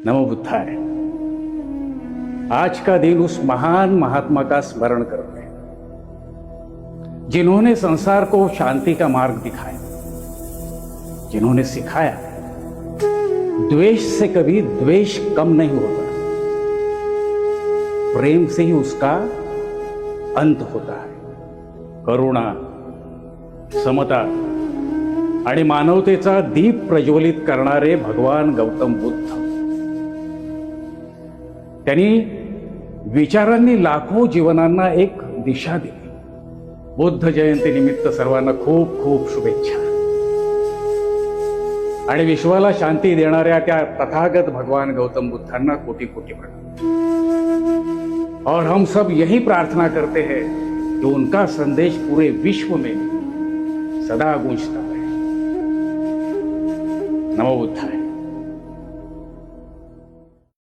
नमो बुद्धाय। आज का दिन उस महान महात्मा का स्मरण करते हैं जिन्होंने संसार को शांति का मार्ग दिखाया, जिन्होंने सिखाया द्वेष से कभी द्वेष कम नहीं होता, प्रेम से ही उसका अंत होता है। करुणा, समता आणि मानवतेचा दीप प्रज्वलित करणारे भगवान गौतम बुद्ध, त्यांनी विचारांनी लाखो जीवनांना एक दिशा दिली। बुद्ध जयंती निमित्त सर्वांना खूप खूप शुभेच्छा आणि विश्वाला शांती देणाऱ्या त्या तथागत भगवान गौतम बुद्धांना कोटि कोटि प्रणाम। और हम सब यही प्रार्थना करते हैं कि उनका संदेश पूरे विश्व में सदा गूंजता रहे। नमो बुद्धाय।